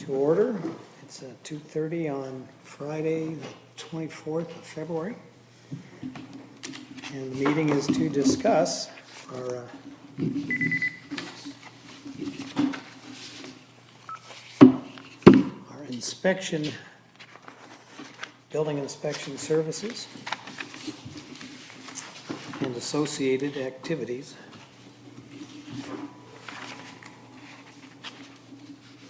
To order. It's 2:30 on Friday, the 24th of February. And the meeting is to discuss our inspection, building inspection services and associated activities.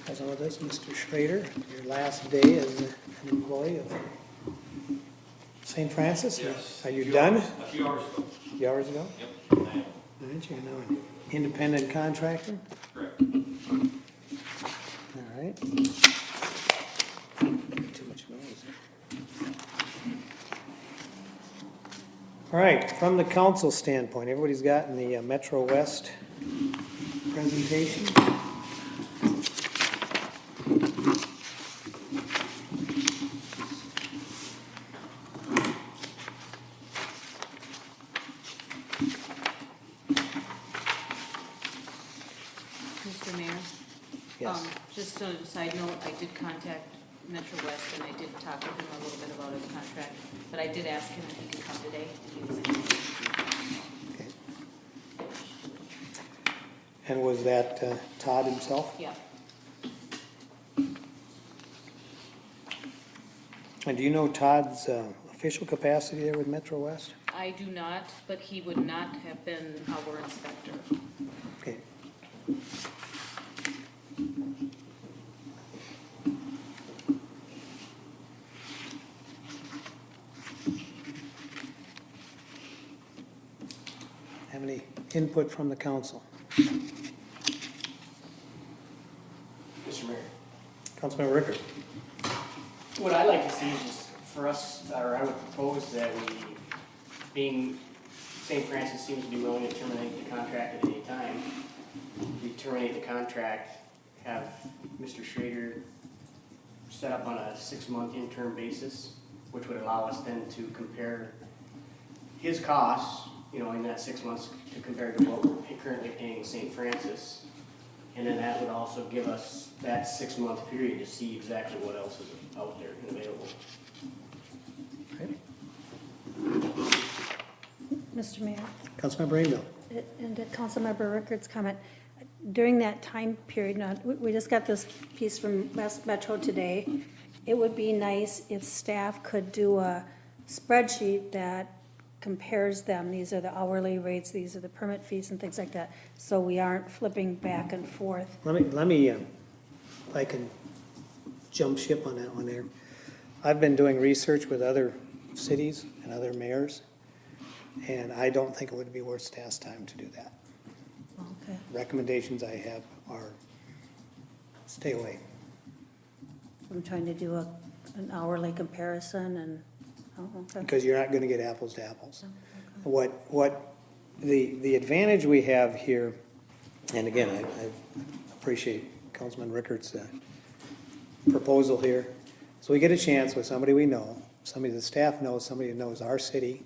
Present with us, Mr. Schrader, your last day as an employee of St. Francis? Yes. Are you done? A few hours ago. A few hours ago? Yep. I am. Aren't you now an independent contractor? Correct. All right. Too much noise. All right, from the council standpoint, everybody's gotten the Metro West presentation? Mr. Mayor? Yes. Just on a side note, I did contact Metro West and I did talk with him a little bit about his contract, but I did ask him if he could come today. And he was interested. Okay. And was that Todd himself? Yeah, And do you know Todd's official capacity there with Metro West? I do not, but he would not have been our inspector. Okay. Have any input from the council? Mr. Mayor, Councilmember Rickard? what I'd like to see is just for us, or I would propose that we, being St. Francis seems to be willing to terminate the contract at any time, we terminate the contract, have Mr. Schrader set up on a 6-month interim basis, which would allow us then to compare his costs, you know, in that 6 months to compare to what we're currently paying St. Francis. And then that would also give us that 6-month period to see exactly what else is out there and available. Okay. Mr. Mayor, Councilmember Rainville? and to Councilmember Rickard's comment, during that time period, now, we just got this piece from West Metro today. It would be nice if staff could do a spreadsheet that compares them. These are the hourly rates, these are the permit fees and things like that, so we aren't flipping back and forth. Let me, if I can jump ship on that one there. I've been doing research with other cities and other mayors, and I don't think it would be worth staff's time to do that. Okay. Recommendations I have are stay away. I'm trying to do an hourly comparison and, oh, okay. Because you're not gonna get apples to apples. What the advantage we have here, and again, I appreciate Councilman Rickard's proposal here. So we get a chance with somebody we know, somebody the staff knows, somebody that knows our city,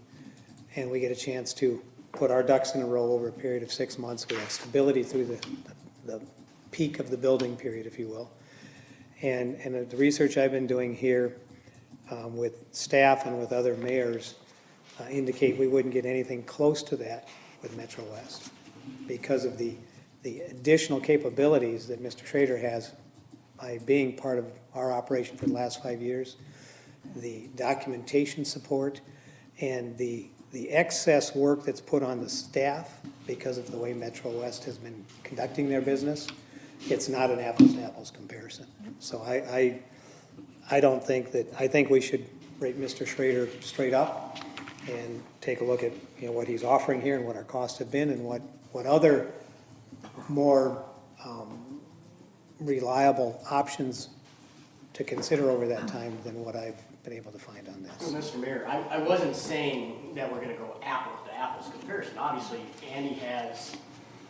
and we get a chance to put our ducks in a row over a period of 6 months. We have stability through the peak of the building period, if you will. And the research I've been doing here with staff and with other mayors indicate we wouldn't get anything close to that with Metro West because of the additional capabilities that Mr. Schrader has by being part of our operation for the last 5 years, the documentation support, and the excess work that's put on the staff because of the way Metro West has been conducting their business. It's not an apples to apples comparison. So I don't think that, I think we should rate Mr. Schrader straight up and take a look at, you know, what he's offering here and what our costs have been and what other more reliable options to consider over that time than what I've been able to find on Well, this. Mr. Mayor, I wasn't saying that we're gonna go apples to apples comparison. Obviously, Andy has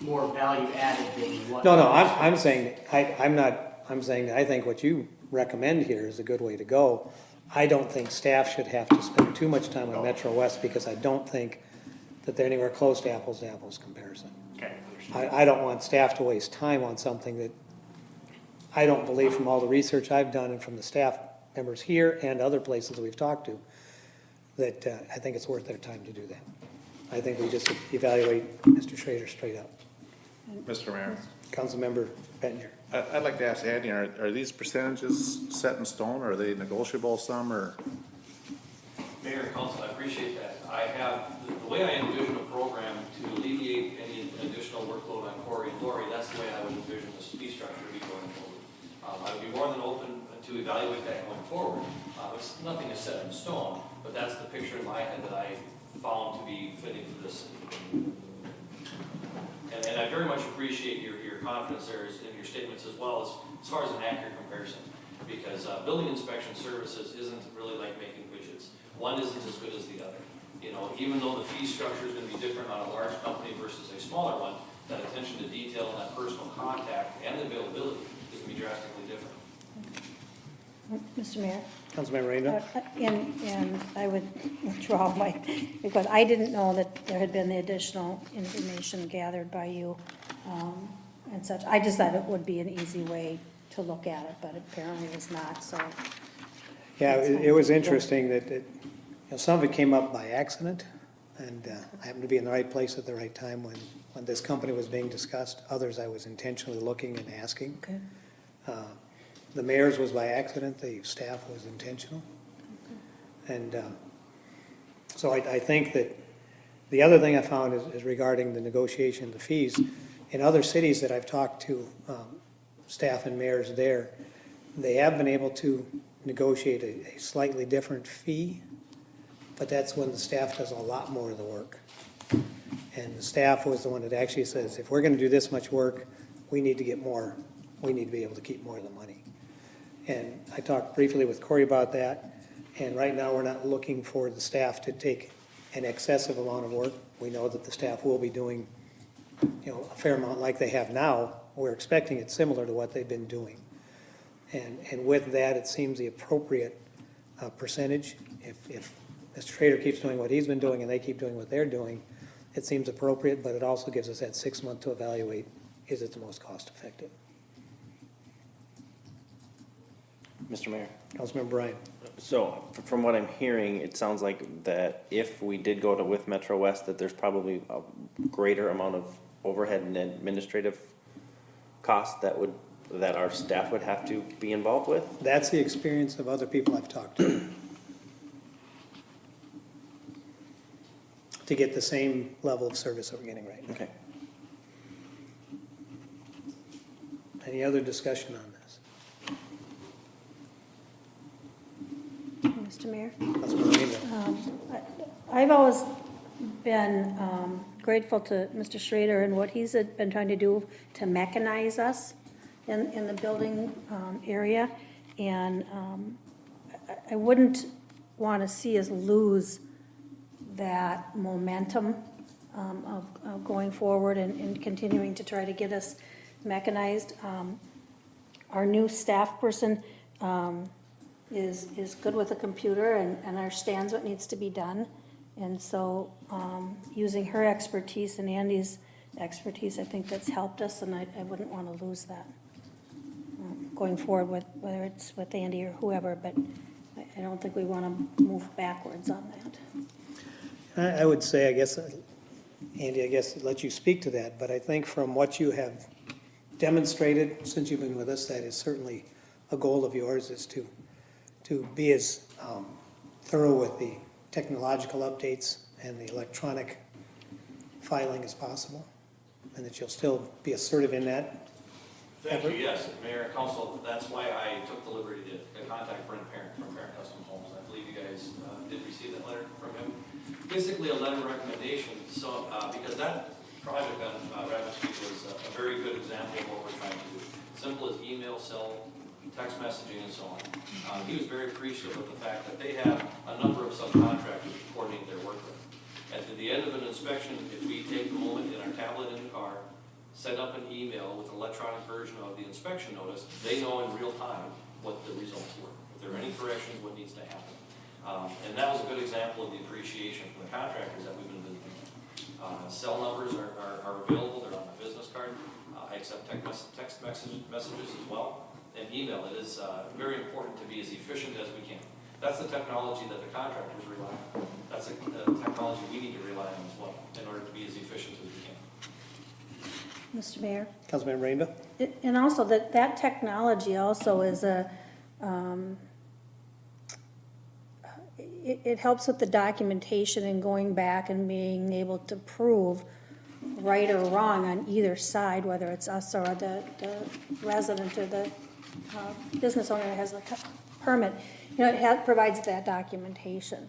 more value added than what. No, I'm saying, I'm saying that I think what you recommend here is a good way to go. I don't think staff should have to spend too much time on Metro West because I don't think that they're anywhere close to apples comparison. Okay, understood. I don't want staff to waste time on something that I don't believe from all the research I've done and from the staff members here and other places that we've talked to, that I think it's worth their time to do that. I think we just evaluate Mr. Schrader straight up. Mr. Mayor, Councilmember Bettinger. I'd like to ask Andy, are these percentages set in stone, or are they negotiable some, or? Mayor and council, I appreciate that. I have, the way I envision a program to alleviate any additional workload on Corey and Lori, that's the way I would envision this fee structure to be going forward. I would be more than open to evaluate that going forward. Nothing is set in stone, but that's the picture in my head that I found to be fitting for this. And I very much appreciate your confidence there in your statements as well as far as an accurate comparison. Because building inspection services isn't really like making widgets. One isn't as good as the other. You know, even though the fee structure is going to be different on a large company versus a smaller one, that attention to detail and that personal contact and the availability is going to be drastically different. Mr. Mayor? Councilmember Rainville. And I would withdraw my, because I didn't know that there had been the additional information gathered by you and such. I just thought it would be an easy way to look at it, but apparently it was not, so. Yeah, it was interesting that, you know, some of it came up by accident, and I happened to be in the right place at the right time when this company was being discussed. Others I was intentionally looking and asking. Okay. The mayor's was by accident, the staff was intentional. And so I think that the other thing I found is regarding the negotiation of the fees. In other cities that I've talked to, staff and mayors there, they have been able to negotiate a slightly different fee, but that's when the staff does a lot more of the work. And the staff was the one that actually says, if we're gonna do this much work, we need to get more, we need to be able to keep more of the money. And I talked briefly with Corey about that, and right now we're not looking for the staff to take an excessive amount of work. We know that the staff will be doing, you know, a fair amount like they have now. We're expecting it similar to what they've been doing. And with that, it seems the appropriate percentage. If Mr. Schrader keeps doing what he's been doing and they keep doing what they're doing, it seems appropriate, but it also gives us that 6 month to evaluate, is it the most cost effective? Mr. Mayor, Councilmember Bryan. so from what I'm hearing, it sounds like that if we did go with Metro West, that there's probably a greater amount of overhead and administrative costs that our staff would have to be involved with? That's the experience of other people I've talked to. To get the same level of service that we're getting right now. Okay. Any other discussion on this? Mr. Mayor? Councilmember Rainville. I've always been grateful to Mr. Schrader and what he's been trying to do to mechanize us in the building area. And I wouldn't want to see us lose that momentum of going forward and continuing to try to get us mechanized. Our new staff person is good with a computer and understands what needs to be done. And so, using her expertise and Andy's expertise, I think that's helped us, and I wouldn't want to lose that going forward with, whether it's with Andy or whoever, but I don't think we want to move backwards on that. I would say, I guess, Andy, I guess let you speak to that, but I think from what you have demonstrated since you've been with us, that is certainly a goal of yours, is to be as thorough with the technological updates and the electronic filing as possible, and that you'll still be assertive in that. Thank you, yes, Mayor and Council, that's why I took the liberty to contact Brent Parent from Parent Custom Homes. I believe you guys did receive that letter from him. Basically a letter of recommendation, so, because that project on Rabbit Street was a very good example of what we're trying to do. Simple as email, cell, text messaging, and so on. He was very appreciative of the fact that they have a number of subcontractors to coordinate their work with. At the end of an inspection, if we take the moment in our tablet in the car, set up an email with an electronic version of the inspection notice, they know in real time what the results were. If there are any corrections, what needs to happen. And that was a good example of the appreciation from the contractors that we've been visiting. Cell numbers are available, they're on my business card. I accept text messages as well. and email, it is very important to be as efficient as we can. That's the technology that the contractors rely on. That's the technology we need to rely on as well in order to be as efficient as we can. Mr. Mayor? Councilman Rainville? And also that technology also is it helps with the documentation and going back and being able to prove right or wrong on either side, whether it's us or the resident or the business owner that has the permit. You know, it provides that documentation.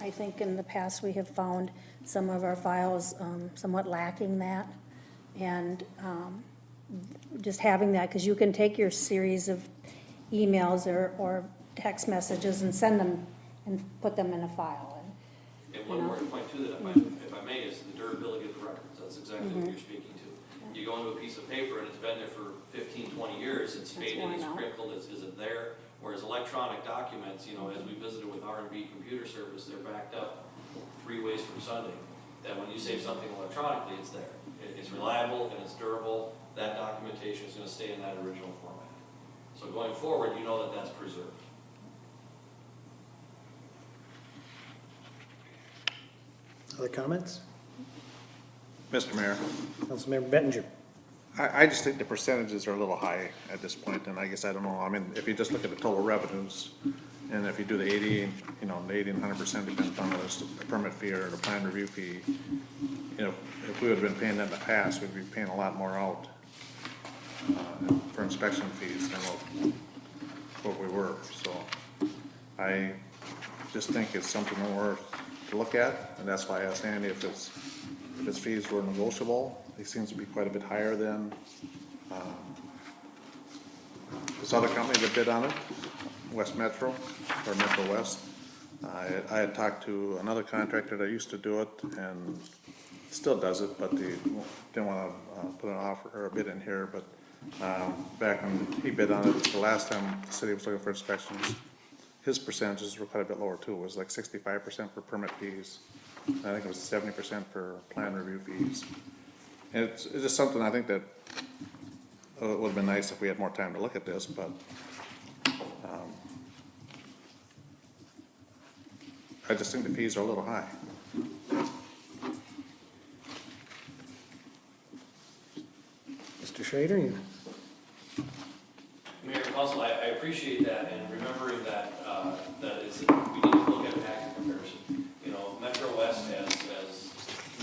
I think in the past we have found some of our files somewhat lacking that. And just having that, because you can take your series of emails or text messages and send them and put them in a file. And one more point too, that if I may, is the durability of the records. That's exactly what you're speaking to. You go into a piece of paper and it's been there for 15, 20 years, it's faded, worn it's out. crinkled, isn't there? Whereas electronic documents, you know, as we visited with R&B Computer Service, they're backed up 3 ways from Sunday. That when you save something electronically, it's there. It's reliable and it's durable. That documentation is going to stay in that original format. So going forward, you know that that's preserved. Other comments? Mr. Mayor, Councilmember Bettinger? I just think the percentages are a little high at this point, and I guess I don't know, I mean, if you just look at the total revenues, and if you do the 80, you know, the 80 and 100% depends on whether it's the permit fee or the plan review fee. You know, if we would have been paying that in the past, we'd be paying a lot more out for inspection fees than what we were, so I just think it's something worth to look at, and that's why I asked Andy if his fees were negotiable. They seems to be quite a bit higher than this other company that bid on it, West Metro, or Metro West. I had talked to another contractor that used to do it and still does it, but they didn't want to put an offer or a bid in here, but back when he bid on it, the last time the city was looking for inspections, his percentages were quite a bit lower too. It was like 65% for permit fees. I think it was 70% for plan review fees. And it's just something I think that it would have been nice if we had more time to look at this, but I just think the fees are a little high. Mr. Schrader? You- Mayor and Council, I appreciate that, and remembering that, that we need to look at an active comparison. You know, Metro West has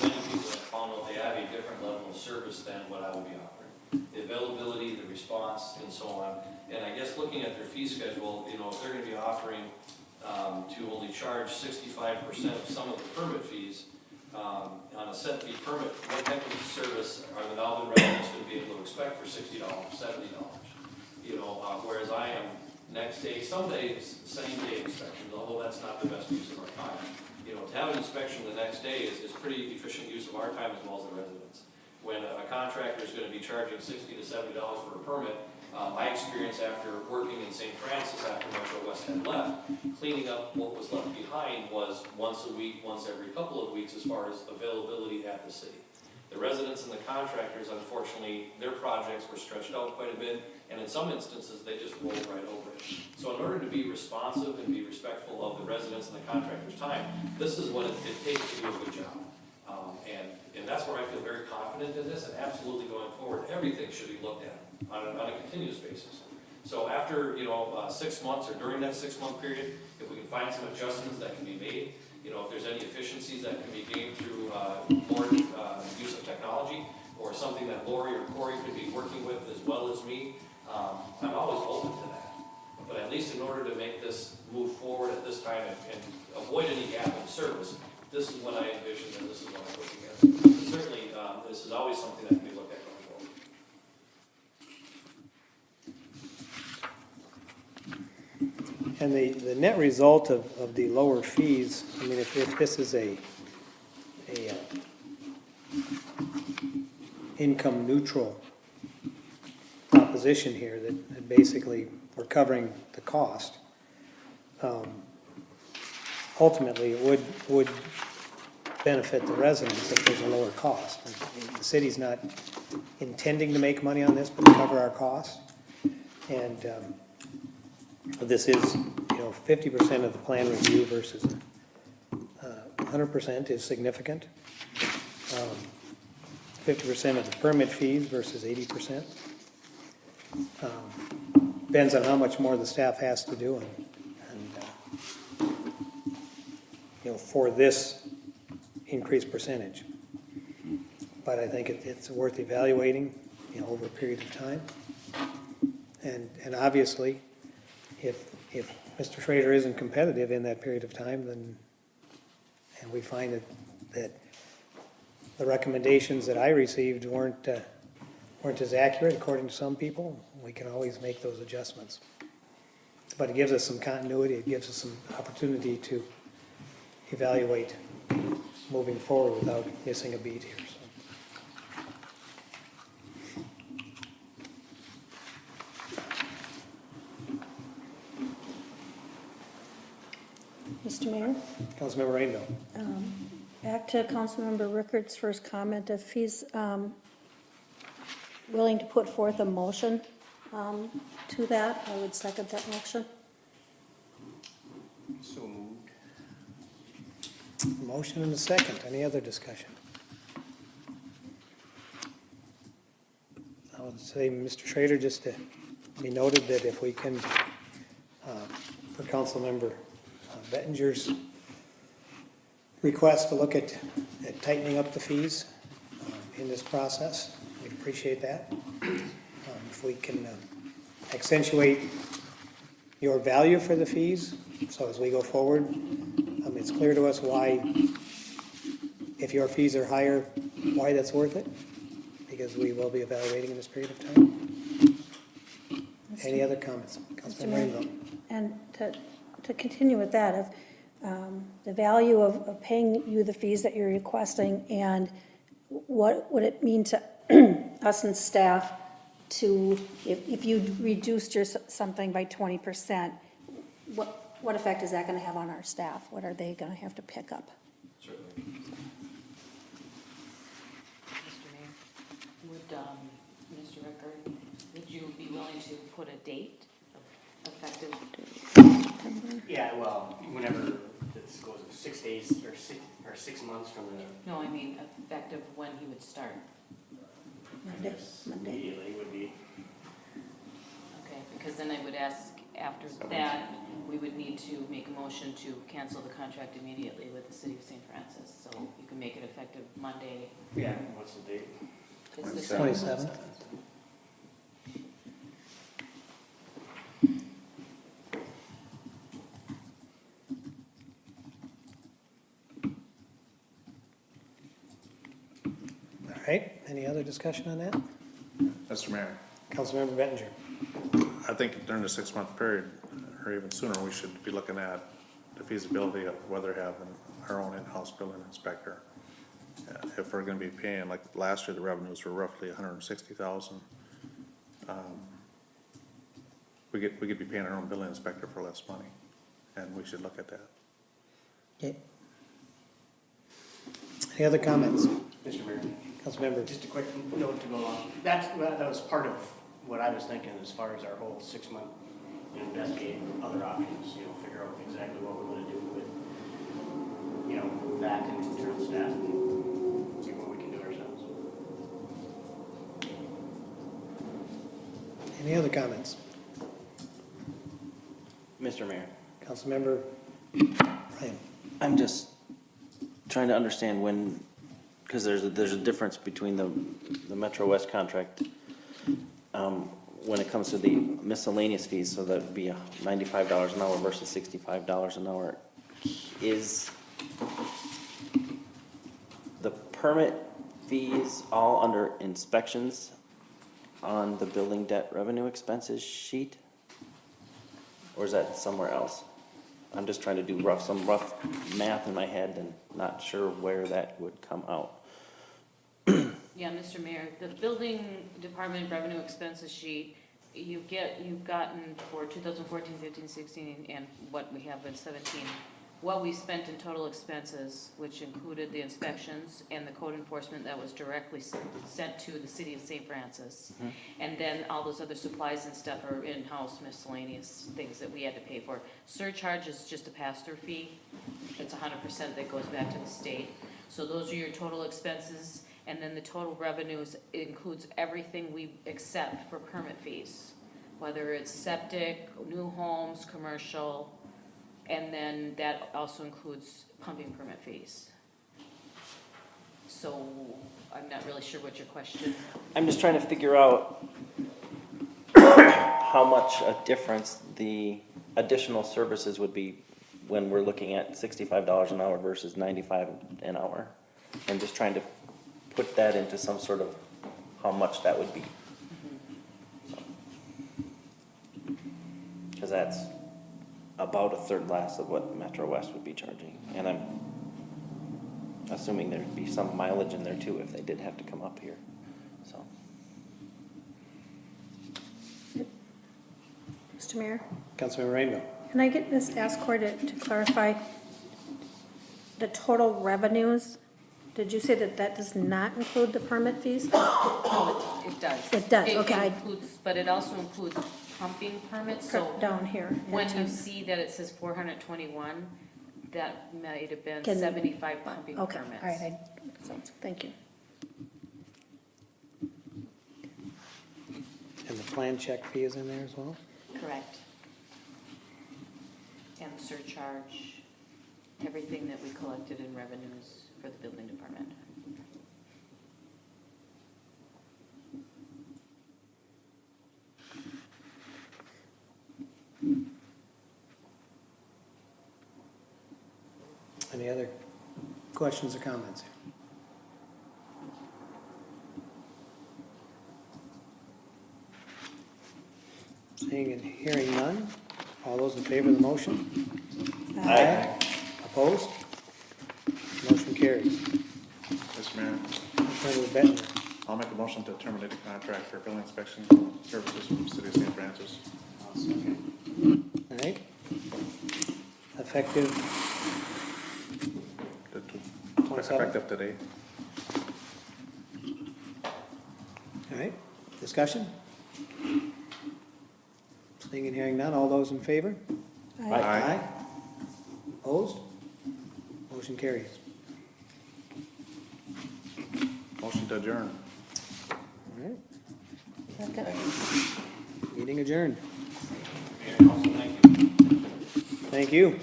many people have found out they have a different level of service than what I would be offering. The availability, the response, and so on. And I guess looking at their fee schedule, you know, if they're gonna be offering, to only charge 65% of some of the permit fees, on a set fee permit, what type of service are the Malvern residents gonna be able to expect for $60, $70? You know, whereas I am next day, some days, same day inspections, although that's not the best use of our time. You know, to have an inspection the next day is pretty efficient use of our time as well as the residents. When a contractor is gonna be charging $60 to $70 for a permit, my experience after working in St. Francis after Metro West had left, cleaning up what was left behind was once a week, once every couple of weeks as far as availability at the city. The residents and the contractors, unfortunately, their projects were stretched out quite a bit, and in some instances, they just rolled right over it. So in order to be responsive and be respectful of the residents and the contractors' time, this is what it takes to do a good job. And that's where I feel very confident in this, and absolutely going forward, everything should be looked at on a continuous basis. So after, 6 months or during that 6-month period, if we can find some adjustments that can be made, if there's any efficiencies that can be gained through more use of technology, or something that Lori or Corey could be working with as well as me, I'm always open to that. But at least in order to make this move forward at this time and avoid any gap in service, this is what I envision and this is what I'm looking at. But certainly, this is always something that can be looked at going forward. And the net result of the lower fees, I mean, if this is a income neutral proposition here, that basically we're covering the cost, ultimately it would benefit the residents if there's a lower cost. The city's not intending to make money on this, but to cover our costs. And this is, 50% of the plan review versus 100% is significant. 50% of the permit fees versus 80%. Depends on how much more the staff has to do, and for this increased percentage. But I think it's worth evaluating, over a period of time. And obviously, if Mr. Schrader isn't competitive in that period of time, then, and we find that the recommendations that I received weren't as accurate according to some people, we can always make those adjustments. But it gives us some continuity, it gives us some opportunity to evaluate moving forward without missing a beat here, so. Mr. Mayor, Councilmember Rainville. back to Councilmember Rickard's first comment. If he's willing to put forth a motion to that, I would second that motion. So moved. Motion and a second. Any other discussion? I would say, Mr. Schrader, just to be noted that if we can, for Councilmember Bettinger's request to look at tightening up the fees in this process, we'd appreciate that. If we can accentuate your value for the fees, so as we go forward, it's clear to us why, if your fees are higher, why that's worth it, because we will be evaluating in this period of time. Any other comments? Councilmember Rainville. And to continue with that, if the value of paying you the fees that you're requesting, and what would it mean to us and staff to, if you reduced your something by 20%, what effect is that going to have on our staff? What are they going to have to pick up? Certainly. Mr. Mayor, would, Mr. Rickard, would you be willing to put a date of effective? Yeah, well, whenever this goes 6 days or 6 months from the, No, I mean effective when he would start. Monday. immediately would be. Okay, because then I would ask after that, we would need to make a motion to cancel the contract immediately with the city of St. Francis. So you can make it effective Monday. Yeah, what's the date? It's the 27th. All right, any other discussion on that? Mr. Mayor, Councilmember Bettinger. I think during the 6-month period, or even sooner, we should be looking at the feasibility of whether having our own in-house building inspector. If we're gonna be paying, like last year, the revenues were roughly 160,000. We could be paying our own building inspector for less money, and we should look at that. Okay. Any other comments? Mr. Mayor, Councilmember. just a quick note to go along. That was part of what I was thinking as far as our whole 6-month investigate other options, figure out exactly what we're gonna do with, that and internal staff and see what we can do ourselves. Any other comments? Mr. Mayor, Councilmember Ryan. I'm just trying to understand when, because there's a difference between the Metro West contract when it comes to the miscellaneous fees, so that'd be $95 an hour versus $65 an hour. Is the permit fees all under inspections on the building debt revenue expenses sheet? Or is that somewhere else? I'm just trying to do some rough math in my head and not sure where that would come out. Yeah, Mr. Mayor, the building department revenue expenses sheet, you've gotten for 2014, 15, 16, and what we have in 17, what we spent in total expenses, which included the inspections and the code enforcement that was directly sent to the city of St. Francis. And then all those other supplies and stuff are in-house miscellaneous things that we had to pay for. Surcharge is just a pass-through fee. It's 100% that goes back to the state. So those are your total expenses, and then the total revenues includes everything we accept for permit fees, whether it's septic, new homes, commercial, and then that also includes pumping permit fees. So I'm not really sure what your question, I'm just trying to figure out how much a difference the additional services would be when we're looking at $65 an hour versus 95 an hour. I'm just trying to put that into some sort of how much that would be. Because that's about a third less of what Metro West would be charging. And I'm assuming there'd be some mileage in there too if they did have to come up here, so. Mr. Mayor, Councilmember Rainville. can I get Ms. Ascor to clarify the total revenues? Did you say that that does not include the permit fees? no, it does. It does, okay. It includes, but it also includes pumping permits, so Down here. when you see that it says 421, that might have been Can- 75 pumping Okay, permits. all right, thank you. And the plan check fee is in there as well? Correct. And surcharge, everything that we collected in revenues for the building department. Any other questions or comments? Seeing and hearing none, all those in favor of the motion? Aye. Opposed? Motion carries. Mr. Mayor, Councilmember Bettner. I'll make a motion to terminate the contract for building inspection services from the city of St. Francis. All right. Effective To- 27. Effective today. All right, discussion? Seeing and hearing none, all those in favor? Aye. Opposed? Motion carries. Motion to adjourn. All right, meeting adjourned. Mayor, Council, thank you. Thank you.